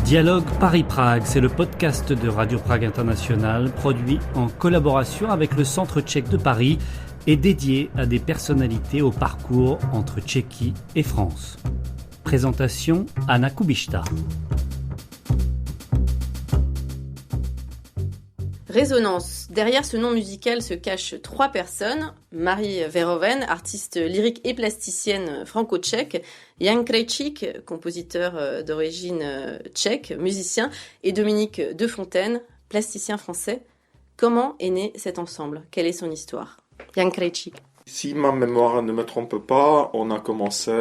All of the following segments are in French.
Dialogue Paris-Prague, c'est le podcast de Radio Prague International, produit en collaboration avec le Centre tchèque de Paris et dédié à des personnalités au parcours entre Tchéquie et France. Présentation Anna Kubišta. Résonance. Derrière ce nom musical se cachent trois personnes. Marie Verhoeven, artiste lyrique et plasticienne franco-tchèque. Jan Krejčík, compositeur d'origine tchèque, musicien. Et Dominique Defontaine, plasticien français. Comment est né cet ensemble ? Quelle est son histoire ? Jan Krejčík. Si ma mémoire ne me trompe pas, on a commencé,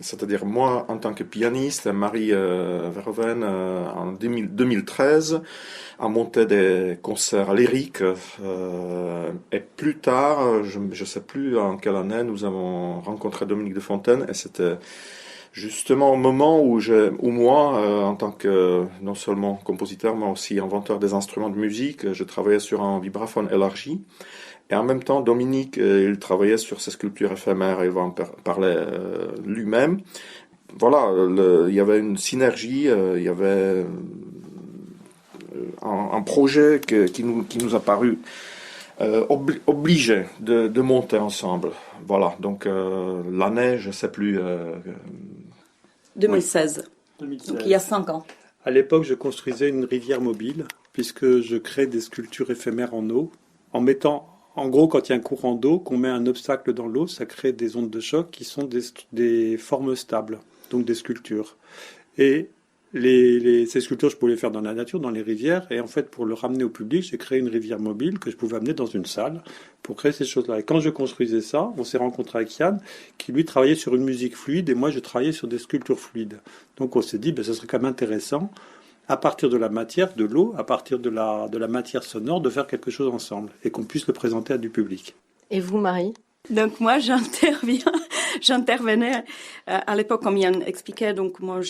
c'est-à-dire moi en tant que pianiste, Marie Verhoeven en 2013, à monter des concerts lyriques. Et plus tard, je ne sais plus en quelle année, nous avons rencontré Dominique Defontaine et c'était justement au moment où moi, en tant que non seulement compositeur, mais aussi inventeur des instruments de musique, je travaillais sur un vibraphone élargi. Et en même temps, Dominique, il travaillait sur ses sculptures éphémères, il va en parler lui-même. Voilà, il y avait une synergie, il y avait un projet qui nous a paru obligé de monter ensemble. Voilà, donc l'année, je ne sais plus. 2016. Oui. Donc il y a 5 ans. À l'époque, je construisais une rivière mobile, puisque je crée des sculptures éphémères en eau, en mettant... En gros, quand il y a un courant d'eau, qu'on met un obstacle dans l'eau, ça crée des ondes de choc qui sont des formes stables, donc des sculptures. Et ces sculptures, je pouvais les faire dans la nature, dans les rivières. Et en fait, pour le ramener au public, j'ai créé une rivière mobile que je pouvais amener dans une salle pour créer ces choses-là. Et quand je construisais ça, on s'est rencontré avec Yann, qui lui travaillait sur une musique fluide, et moi, je travaillais sur des sculptures fluides. Donc on s'est dit, ce serait quand même intéressant, à partir de la matière, de l'eau, à partir de la matière sonore, de faire quelque chose ensemble et qu'on puisse le présenter à du public. Et vous, Marie ? Donc moi, j'intervenais à l'époque, comme Yann expliquait, donc moi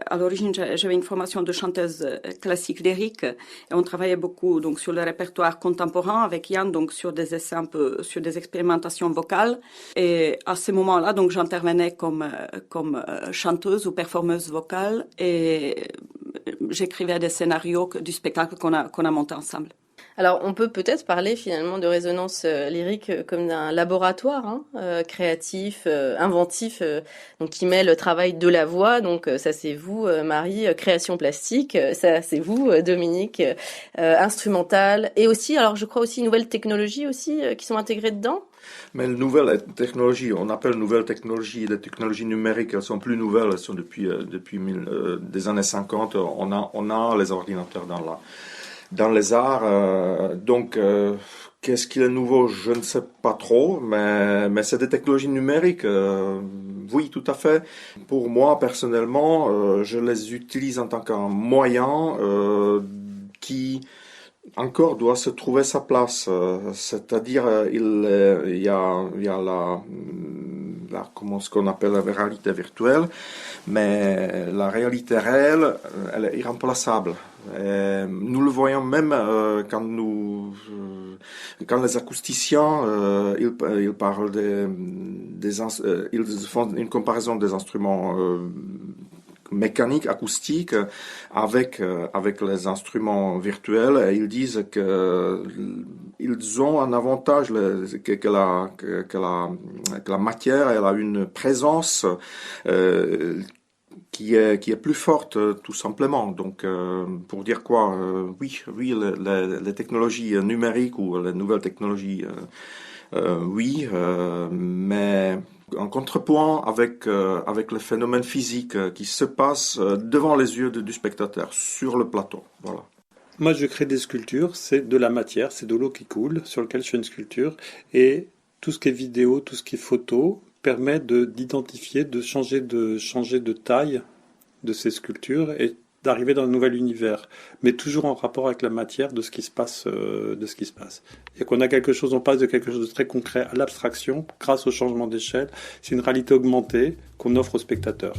à l'origine, j'avais une formation de chanteuse classique lyrique et on travaillait beaucoup donc sur le répertoire contemporain avec Yann, donc sur des essais un peu, sur des expérimentations vocales. Et à ce moment-là, donc j'intervenais comme chanteuse ou performeuse vocale et j'écrivais des scénarios du spectacle qu'on a monté ensemble. Alors, on peut peut-être parler finalement de résonance lyrique comme d'un laboratoire créatif, inventif, donc qui met le travail de la voix. Donc, ça c'est vous, Marie, création plastique. Ça c'est vous, Dominique, instrumental. Et aussi, alors je crois aussi nouvelles technologies aussi qui sont intégrées dedans. Mais les nouvelles technologies, on appelle nouvelles technologies, les technologies numériques, elles sont plus nouvelles, elles sont depuis des années 50. On a les ordinateurs dans les arts, donc qu'est-ce qui est nouveau, je ne sais pas trop, mais c'est des technologies numériques, oui, tout à fait. Pour moi, personnellement, je les utilise en tant qu'un moyen qui encore doit se trouver sa place, c'est-à-dire il y a ce qu'on appelle la réalité virtuelle, mais la réalité réelle, elle est irremplaçable. Et nous le voyons même quand les acousticiens ils parlent ils font une comparaison des instruments mécaniques, acoustiques avec les instruments virtuels et ils disent que ils ont un avantage que la matière elle a une présence qui est plus forte tout simplement. Donc pour dire quoi, oui les technologies numériques ou les nouvelles technologies oui, mais en contrepoint avec le phénomène physique qui se passe devant les yeux du spectateur sur le plateau. Voilà. Moi, je crée des sculptures, c'est de la matière, c'est de l'eau qui coule sur lequel je fais une sculpture et tout ce qui est vidéo, tout ce qui est photo permet d'identifier, de changer de taille de ces sculptures et d'arriver dans un nouvel univers, mais toujours en rapport avec la matière de ce qui se passe. Et qu'on a on passe de quelque chose de très concret à l'abstraction grâce au changement d'échelle. C'est une réalité augmentée qu'on offre aux spectateurs.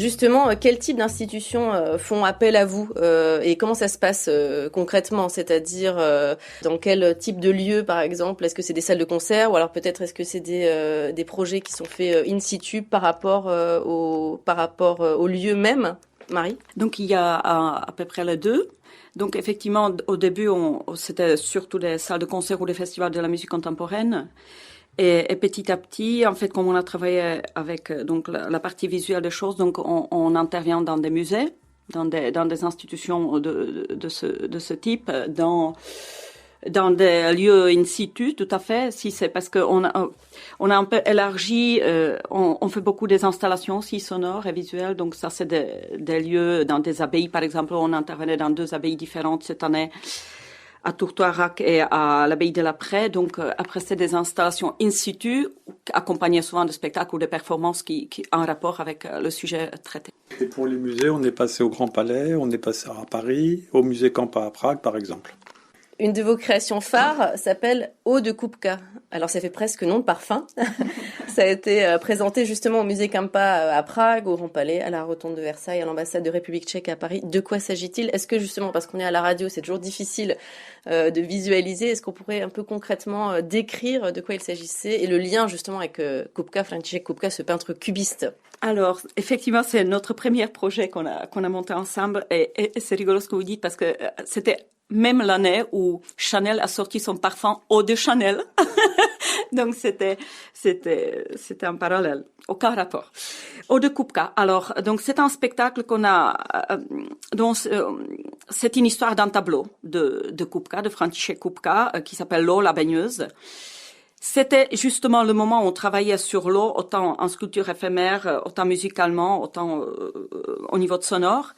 justement, quel type d'institutions font appel à vous et comment ça se passe concrètement? C'est-à-dire, dans quel type de lieu, par exemple? Est-ce que c'est des salles de concert ou alors peut-être est-ce que c'est des projets qui sont faits in situ par rapport au lieu même? Marie? Donc, il y a à peu près les deux. Donc, effectivement, au début, c'était surtout des salles de concert ou des festivals de la musique contemporaine. Et petit à petit, en fait, comme on a travaillé avec donc la partie visuelle des choses, donc on intervient dans des musées, dans des institutions de ce type, dans des lieux in situ, tout à fait. Si c'est parce que on a un peu élargi, on fait beaucoup des installations aussi sonores et visuelles. Donc ça, c'est des lieux dans des abbayes, par exemple. On intervenait dans 2 abbayes différentes cette année, à Tourtoirac et à l'abbaye de la Prée. Donc après, c'est des installations in situ, accompagnées souvent de spectacles ou de performances qui en rapport avec le sujet traité. Et pour les musées, on est passé au Grand Palais, on est passé à Paris, au musée Campa à Prague, par exemple. Une de vos créations phares s'appelle Eau de Kupka. Alors ça fait presque nom de parfum. Ça a été présenté justement au musée Campa à Prague, au Grand Palais, à la Rotonde de Versailles, à l'ambassade de République tchèque à Paris. De quoi s'agit-il? Est-ce que justement, parce qu'on est à la radio, c'est toujours difficile de visualiser, est-ce qu'on pourrait un peu concrètement décrire de quoi il s'agissait et le lien justement avec Kupka, František Kupka, ce peintre cubiste? Alors, effectivement, c'est notre premier projet qu'on a monté ensemble et c'est rigolo ce que vous dites parce que c'était même l'année où Chanel a sorti son parfum Eau de Chanel. Donc c'était un parallèle. Aucun rapport. Eau de Kupka. Alors, donc c'est un spectacle c'est une histoire d'un tableau de Kupka, de František Kupka, qui s'appelle L'eau, la baigneuse. C'était justement le moment où on travaillait sur l'eau, autant en sculpture éphémère, autant musicalement, autant au niveau de sonore.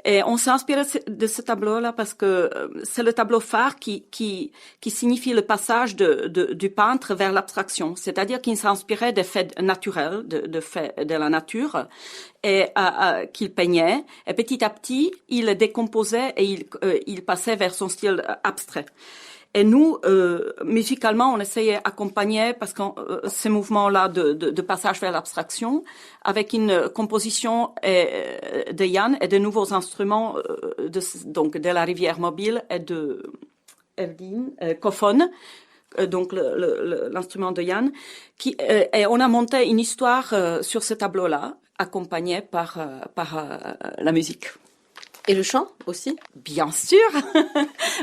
Et on s'est inspiré de ce tableau-là parce que c'est le tableau phare qui signifie le passage du peintre vers l'abstraction. C'est-à-dire qu'il s'inspirait des faits naturels, de faits de la nature, et qu'il peignait. Et petit à petit, il les décomposait et il passait vers son style abstrait. Et nous, musicalement, on essayait d'accompagner parce que ces mouvements-là de passage vers l'abstraction, avec une composition de Yann et de nouveaux instruments donc de la rivière mobile et de Evdine, Kophone, donc l'instrument de Yann, et on a monté une histoire sur ce tableau-là, accompagné par la musique. Et le chant aussi? Bien sûr.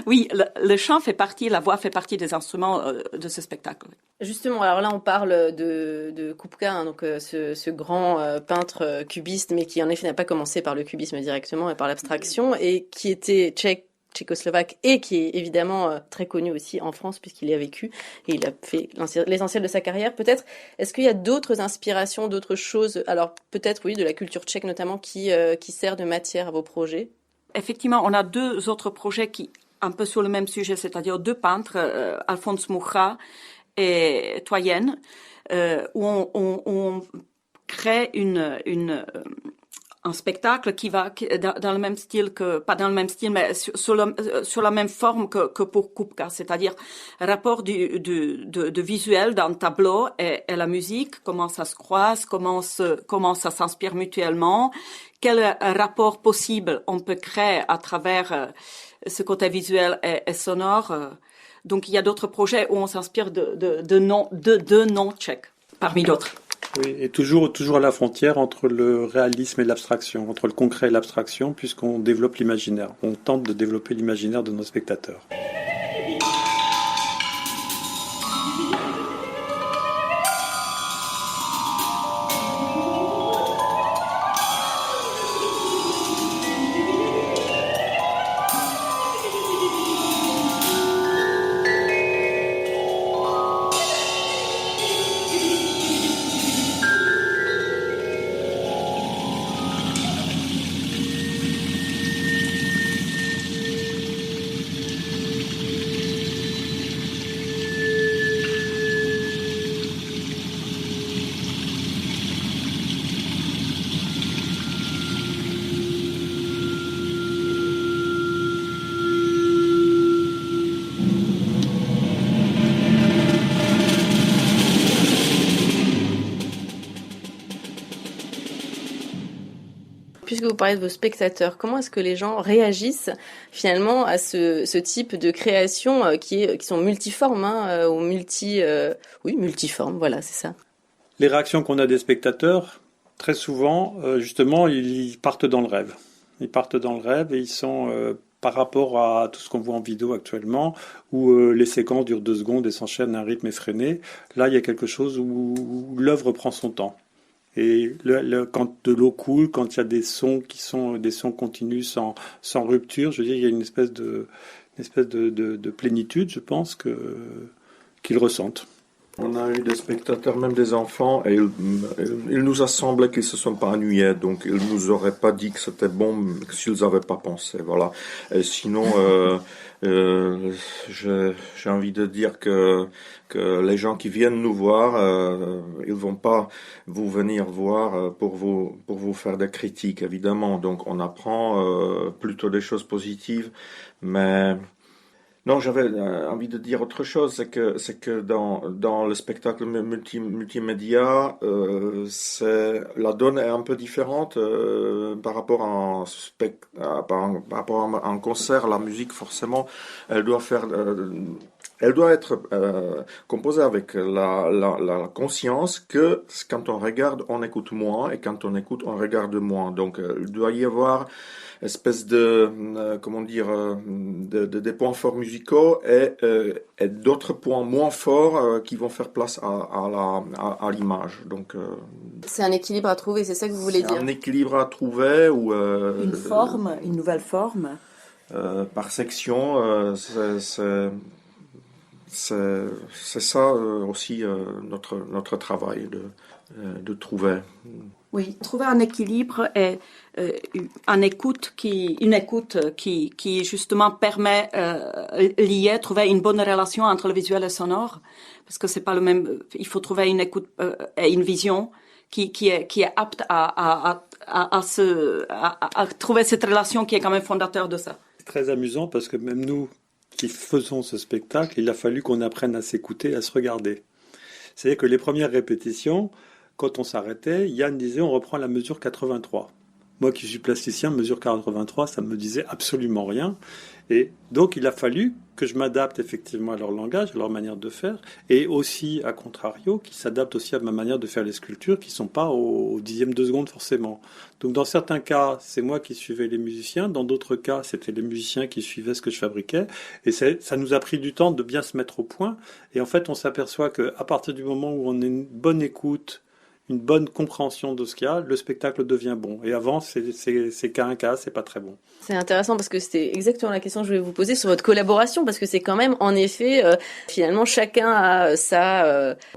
Oui, le chant fait partie, la voix fait partie des instruments de ce spectacle. Justement, alors là on parle de Kupka, hein, donc ce grand peintre cubiste, mais qui en effet n'a pas commencé par le cubisme directement et par l'abstraction, et qui était tchécoslovaque et qui est évidemment très connu aussi en France puisqu'il y a vécu et il a fait l'essentiel de sa carrière. Peut-être, est-ce qu'il y a d'autres inspirations, d'autres choses, alors peut-être oui, de la culture tchèque notamment qui sert de matière à vos projets? Effectivement, on a 2 autres projets qui un peu sur le même sujet, c'est-à-dire 2 peintres, Alphonse Mucha et Toyen, où on crée un spectacle qui va dans le même style pas dans le même style, mais sur la même forme que pour Kupka, c'est-à-dire rapport de visuel d'un tableau et la musique, comment ça se croise, comment ça s'inspire mutuellement, quel rapport possible on peut créer à travers ce côté visuel et sonore. Donc il y a d'autres projets où on s'inspire de noms tchèques, parmi d'autres. Oui, et toujours à la frontière entre le réalisme et l'abstraction, entre le concret et l'abstraction, puisqu'on développe l'imaginaire. On tente de développer l'imaginaire de nos spectateurs. vous parler de vos spectateurs. Comment est-ce que les gens réagissent finalement à ce type de création qui sont multiformes ou multiformes, voilà, c'est ça. Les réactions qu'on a des spectateurs, très souvent, justement, ils partent dans le rêve. Ils partent dans le rêve et ils sont, par rapport à tout ce qu'on voit en vidéo actuellement, où les séquences durent 2 secondes et s'enchaînent à un rythme effréné. Là, il y a quelque chose où l'œuvre prend son temps. Et quand de l'eau coule, quand il y a des sons qui sont des sons continus sans rupture, je veux dire, il y a une espèce de plénitude, je pense, qu'ils ressentent. On a eu des spectateurs, même des enfants, et il nous a semblé qu'ils ne se sont pas ennuyés, donc ils ne nous auraient pas dit que c'était bon s'ils n'avaient pas pensé, voilà. Et sinon, j'ai envie de dire que les gens qui viennent nous voir, ils vont pas vous venir voir pour vous faire des critiques, évidemment. Donc on apprend plutôt des choses positives, mais... Non, j'avais envie de dire autre chose, c'est que dans le spectacle multimédia, la donne est un peu différente par rapport à un concert. La musique, forcément, elle doit être composée avec la conscience que quand on regarde, on écoute moins, et quand on écoute, on regarde moins. Donc, il doit y avoir espèce de des points forts musicaux et d'autres points moins forts qui vont faire place à l'image. Donc c'est un équilibre à trouver, c'est ça que vous voulez dire? Un équilibre à trouver ou une nouvelle forme. Par section, c'est ça aussi notre travail de trouver. Oui, trouver un équilibre et une écoute qui justement permet trouver une bonne relation entre le visuel et le sonore, parce que c'est pas le même. Il faut trouver une écoute et une vision qui est apte à trouver cette relation qui est quand même fondateur de ça. C'est très amusant parce que même nous qui faisons ce spectacle, il a fallu qu'on apprenne à s'écouter, à se regarder. C'est-à-dire que les premières répétitions, quand on s'arrêtait, Yann disait on reprend la mesure 83. Moi qui suis plasticien, mesure 83, ça ne me disait absolument rien. Et donc il a fallu que je m'adapte effectivement à leur langage, à leur manière de faire, et aussi, à contrario, qu'ils s'adaptent aussi à ma manière de faire les sculptures, qui ne sont pas au dixième de seconde forcément. Donc dans certains cas, c'est moi qui suivais les musiciens, dans d'autres cas, c'était les musiciens qui suivaient ce que je fabriquais, et ça nous a pris du temps de bien se mettre au point, et en fait on s'aperçoit qu'à partir du moment où on a une bonne écoute, une bonne compréhension de ce qu'il y a, le spectacle devient bon. Et avant, c'est qu'à un cas, c'est pas très bon. C'est intéressant parce que c'était exactement la question que je voulais vous poser sur votre collaboration, parce que c'est quand même, en effet, finalement, chacun a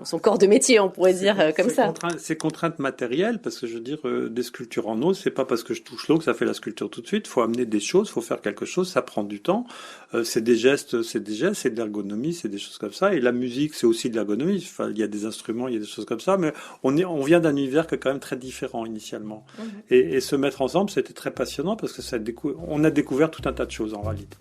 son corps de métier, on pourrait dire comme ça. C'est contrainte matérielle, parce que je veux dire, des sculptures en eau, c'est pas parce que je touche l'eau que ça fait la sculpture tout de suite. Il faut amener des choses, il faut faire quelque chose, ça prend du temps. C'est des gestes, c'est de l'ergonomie, c'est des choses comme ça. Et la musique, c'est aussi de l'ergonomie. Enfin, il y a des instruments, il y a des choses comme ça, mais on vient d'un univers qui est quand même très différent initialement. Mmh. Et se mettre ensemble, c'était très passionnant parce que on a découvert tout un tas de choses en réalité.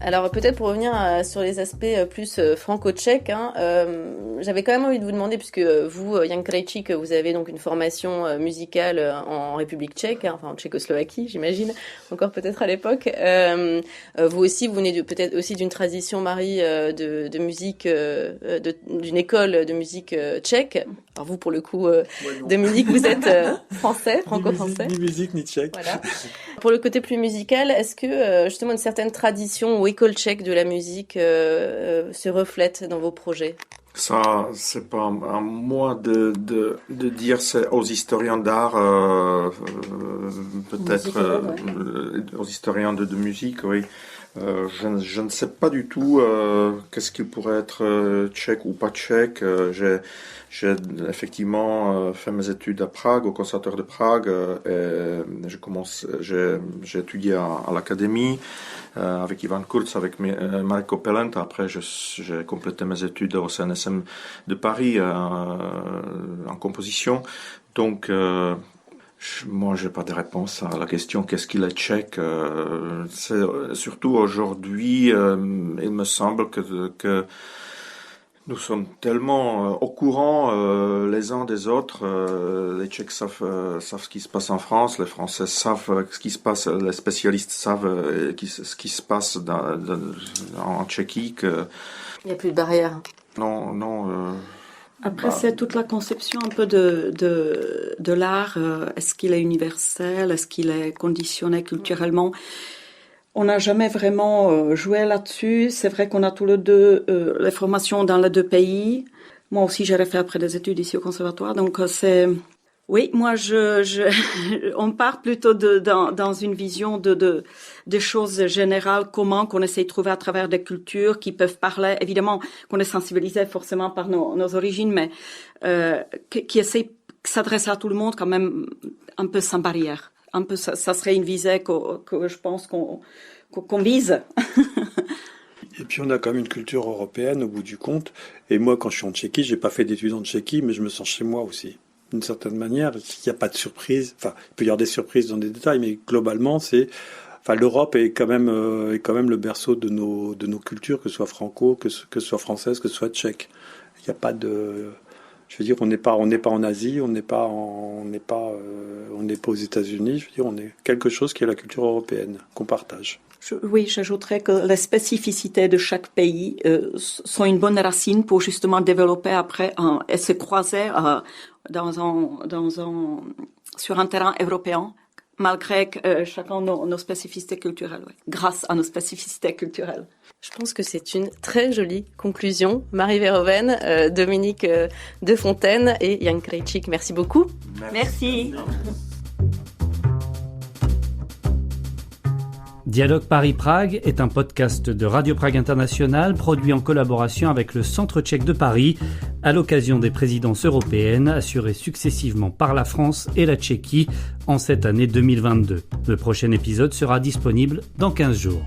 Alors peut-être pour revenir sur les aspects plus franco-tchèques, j'avais quand même envie de vous demander, puisque vous, Jan Krejcik, vous avez donc une formation musicale en République tchèque, enfin en Tchécoslovaquie, j'imagine, encore peut-être à l'époque. Vous aussi, vous venez peut-être aussi d'une tradition, Marie, de musique, d'une école de musique tchèque. Alors vous, pour le coup, Dominique, vous êtes français, franco-français. Ni musique, ni tchèque. Voilà. Pour le côté plus musical, est-ce que justement une certaine tradition ou école tchèque de la musique se reflète dans vos projets? Ça, c'est pas à moi de dire, c'est aux historiens d'art, peut-être aux historiens de musique, oui. Je ne sais pas du tout qu'est-ce qu'il pourrait être tchèque ou pas tchèque. J'ai effectivement fait mes études à Prague, au Conservatoire de Prague, et j'ai étudié à l'académie avec Ivan Kurz, avec Marko Pelent. Après, j'ai complété mes études au CNSM de Paris en composition. Donc, Moi, j'ai pas de réponse à la question qu'est-ce qu'il est tchèque. C'est surtout aujourd'hui, il me semble que nous sommes tellement au courant les uns des autres. Les Tchèques savent ce qui se passe en France, les Français savent ce qui se passe, les spécialistes savent ce qui se passe en Tchéquie. Il n'y a plus de barrière. Non. Après, c'est toute la conception un peu de l'art. Est-ce qu'il est universel? Est-ce qu'il est conditionné culturellement? On n'a jamais vraiment joué là-dessus. C'est vrai qu'on a tous les deux les formations dans les deux pays. Moi aussi, j'ai fait après des études ici au conservatoire. Donc, c'est... Oui, moi, on part plutôt dans une vision de choses générales, comment qu'on essaie de trouver à travers des cultures qui peuvent parler. Évidemment, qu'on est sensibilisé forcément par nos origines, mais qui essaie de s'adresser à tout le monde quand même un peu sans barrière. Un peu, ça serait une visée que je pense qu'on vise. Et puis on a quand même une culture européenne au bout du compte. Et moi, quand je suis en Tchéquie, j'ai pas fait d'études en Tchéquie, mais je me sens chez moi aussi. D'une certaine manière, il n'y a pas de surprise. Enfin, il peut y avoir des surprises dans des détails, mais globalement, l'Europe est quand même le berceau de nos cultures, que ce soit franco, que ce soit française, que ce soit tchèque. Il n'y a pas de, je veux dire, on n'est pas en Asie, on n'est pas aux États-Unis. Je veux dire, on est quelque chose qui est la culture européenne qu'on partage. Oui, j'ajouterais que les spécificités de chaque pays sont une bonne racine pour justement développer après et se croiser sur un terrain européen, malgré chacun nos spécificités culturelles, oui. Grâce à nos spécificités culturelles. Je pense que c'est une très jolie conclusion. Marie Verhoeven, Dominique Defontaine et Jan Krejcik, merci beaucoup. Merci. Dialogue Paris-Prague est un podcast de Radio Prague International produit en collaboration avec le Centre tchèque de Paris à l'occasion des présidences européennes assurées successivement par la France et la Tchéquie en cette année 2022. Le prochain épisode sera disponible dans 15 jours.